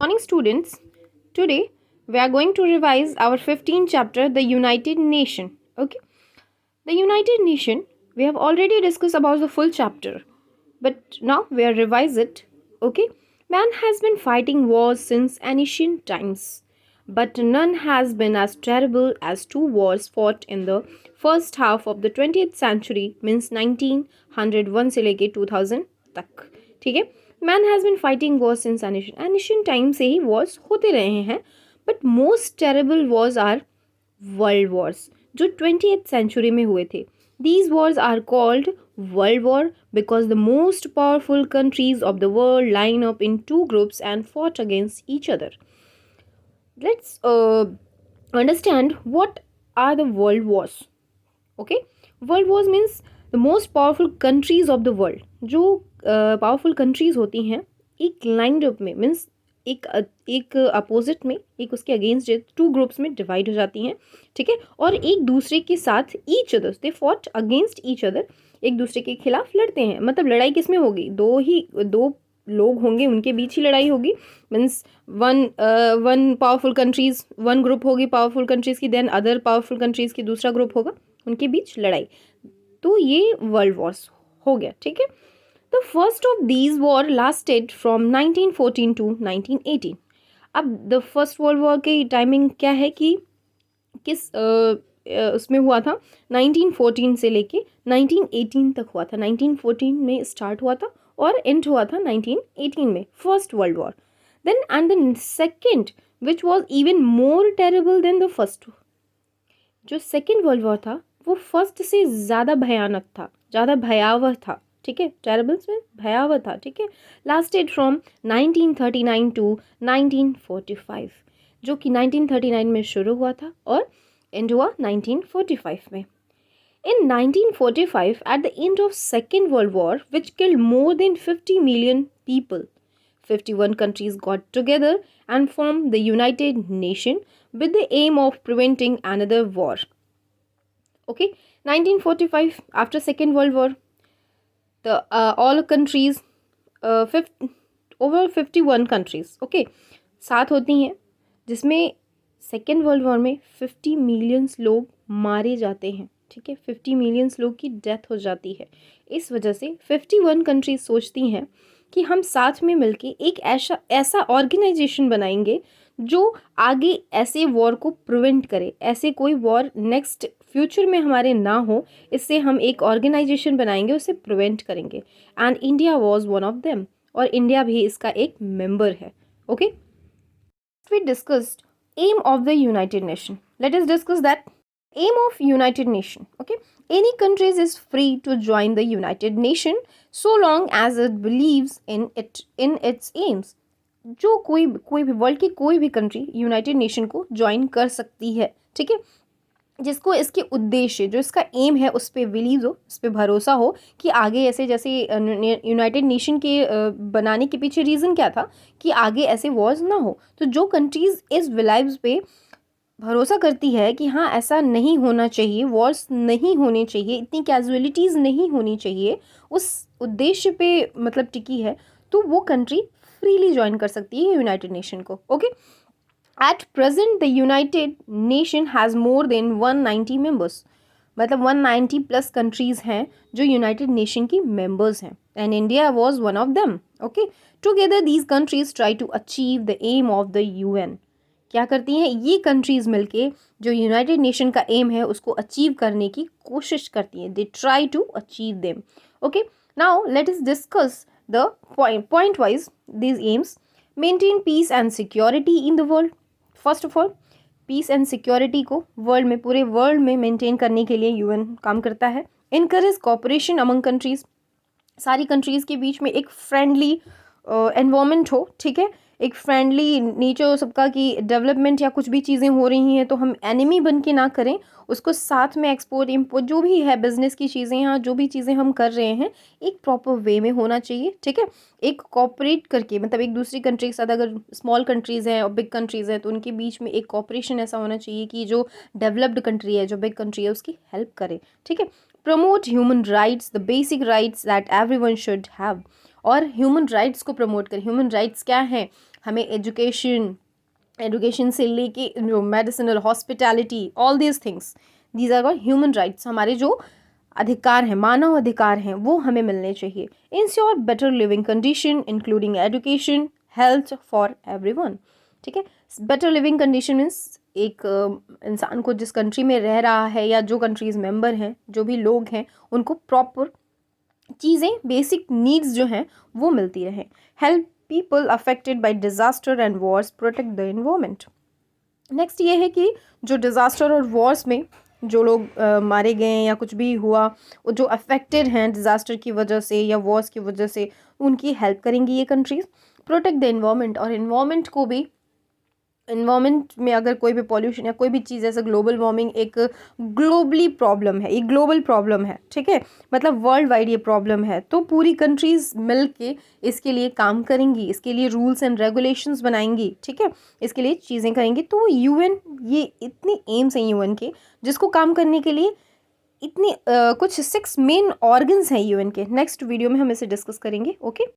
Morning, students. Today we are going to revise our 15th chapter, the United Nation. Okay, the United Nation. We have already discussed about the full chapter, but now we are revise it. Okay, man has been fighting wars since ancient times, but none has been as terrible as two wars fought in the first half of the 20th century, means 1901 से लेके 2000 तक. ठीक है, man has been fighting wars since ancient time से ही wars होते रहे हैं, but most terrible wars are world wars जो 20th सेंचुरी में हुए थे. These wars are called world war because the most powerful countries of the world line up in two groups and fought against each other. Let's understand what are the world wars. Okay, world wars means the most powerful countries of the world. जो powerful countries होती हैं एक line up में, means एक opposite में, एक उसके against two groups में डिवाइड हो जाती हैं. ठीक है, और एक दूसरे के साथ each other, they fought against each other, एक दूसरे के खिलाफ लड़ते हैं. मतलब लड़ाई किस में होगी? दो लोग होंगे, उनके बीच ही लड़ाई होगी. Means one powerful countries, one group होगी पावरफुल कंट्रीज़ की, देन अदर पावरफुल कंट्रीज़ की दूसरा ग्रुप होगा, उनके बीच लड़ाई. तो ये वर्ल्ड वॉर्स हो गया. ठीक है, the first of these war lasted from 1914 to 1918. अब द फर्स्ट वर्ल्ड वॉर की टाइमिंग क्या है कि किस उसमें हुआ था? 1914 से लेके 1918 तक हुआ था. 1914 में स्टार्ट हुआ था और एंड हुआ था 1918 में, first world war. Then and the second which was even more terrible than the first. जो सेकेंड वर्ल्ड वॉर था वो फर्स्ट से ज़्यादा भयानक था, ज़्यादा भयावह था. ठीक है, टेरेबल्स में भयावह था. ठीक है, लास्टेड फ्रॉम 1939 टू 1945, जो कि 1939 में शुरू हुआ था और एंड हुआ 1945 में. In 1945, at the end of Second World War, which killed more than 50 million people, 51 countries got together and formed the United Nations with the aim of preventing another war. Okay, 1945, after Second World War, the all countries, over 51 countries, okay, साथ होती हैं, जिसमें second world war में 50 millions लोग मारे जाते हैं. ठीक है, 50 मिलियंस लोग की डेथ हो जाती है. इस वजह से 51 कंट्रीज सोचती हैं कि हम साथ में मिलके एक ऐसा ऑर्गेनाइजेशन बनाएंगे जो आगे ऐसे वॉर को प्रिवेंट करे, ऐसे कोई वॉर नेक्स्ट फ्यूचर में हमारे ना हो. इससे हम एक ऑर्गेनाइजेशन बनाएंगे, उसे प्रिवेंट करेंगे. And India was one of them, और इंडिया भी इसका एक मेंबर है. Okay, we discussed aim of the United Nation. Let us discuss that aim of United Nation. Okay, any countries is free to join the United Nation so long as it believes in its aims. जो कोई भी world की कोई भी country United nation को join कर सकती है. ठीक है, जिसको इसके उद्देश्य, जो इसका एम है, उस पर बिलीव हो, उस पर भरोसा हो कि आगे ऐसे, जैसे यूनाइटेड नेशन के बनाने के पीछे रीज़न क्या था कि आगे ऐसे वॉर्स ना हो. तो जो कंट्रीज़ इस बिलीव्स पे भरोसा करती है कि हाँ ऐसा नहीं होना चाहिए, वॉर्स नहीं होने चाहिए, इतनी कैजुअलिटीज़ नहीं होनी चाहिए, उस उद्देश्य पे मतलब टिकी है, तो वो कंट्री फ्रीली ज्वाइन कर सकती है यूनाइटेड नेशन को. Okay, at present the united nation has more than 190 members. मतलब 190 प्लस कंट्रीज़ हैं जो यूनाइटेड नेशन की मेंबर्स हैं, and India was one of them. Okay, together these countries try to achieve the aim of the UN. क्या करती हैं ये countries मिलके जो यूनाइटेड नेशन का एम है उसको अचीव करने की कोशिश करती हैं. They try to achieve them. Okay, now let us discuss the point wise these aims. Maintain peace and security in the world. First of all, peace and security को world में, पूरे वर्ल्ड में maintain करने के लिए UN काम करता है. Encourage cooperation among countries. सारी कंट्रीज़ के बीच में एक फ्रेंडली एनवायरनमेंट हो. ठीक है, एक फ्रेंडली नेचर हो सबका, कि डेवलपमेंट या कुछ भी चीज़ें हो रही हैं तो हम एनिमी बन के ना करें, उसको साथ में एक्सपोर्ट इम्पोर्ट जो भी है बिजनेस की चीज़ें, यहाँ जो भी चीज़ें हम कर रहे हैं एक प्रॉपर वे में होना चाहिए. ठीक है, एक कॉपरेट करके, मतलब एक दूसरी कंट्री के साथ, अगर स्मॉल कंट्रीज़ हैं और बिग कंट्रीज़ हैं तो उनके बीच में एक कॉपरेशन ऐसा होना चाहिए कि जो डेवलप्ड कंट्री है, जो बिग कंट्री है, उसकी हेल्प करे. ठीक है, promote human rights, the basic rights that everyone should have. और ह्यूमन राइट्स को प्रमोट करें. ह्यूमन राइट्स क्या हैं? हमें एजुकेशन से लेके जो medicinal, hospitality, all these things, these are called human rights. हमारे जो अधिकार हैं, मानव अधिकार हैं, वो हमें मिलने चाहिए। Ensure better living condition including education, health for everyone. ठीक है, बेटर लिविंग कंडीशन मीन्स एक इंसान को जिस कंट्री में रह रहा है या जो कंट्रीज मेंबर हैं, जो भी लोग हैं, उनको प्रॉपर चीज़ें, बेसिक नीड्स जो हैं वो मिलती रहें। Help people affected by disaster and Wars, protect the environment. Next ये है कि जो डिज़ास्टर और वॉर्स में जो लोग मारे गए या कुछ भी हुआ, वो जो अफेक्टेड हैं डिज़ास्टर की वजह से या वॉर्स की वजह से, उनकी हेल्प करेंगी ये कंट्रीज़। प्रोटेक्ट द एनवायरनमेंट, और एनवायरनमेंट को भी, इन्वायरमेंट में अगर कोई भी पॉल्यूशन या कोई भी चीज़, जैसे ग्लोबल वार्मिंग एक ग्लोबली प्रॉब्लम है, एक ग्लोबल प्रॉब्लम है, ठीक है, मतलब वर्ल्ड वाइड ये प्रॉब्लम है, तो पूरी कंट्रीज़ मिल के इसके लिए काम करेंगी, इसके लिए रूल्स एंड रेगुलेशंस बनाएंगी, ठीक है, इसके लिए चीज़ें करेंगी। तो यूएन, ये इतनी एम्स हैं यूएन के, जिसको काम करने के लिए इतनी कुछ 6 मेन ऑर्गन्स हैं यूएन के। नेक्स्ट वीडियो में हम इसे डिस्कस करेंगे। ओके।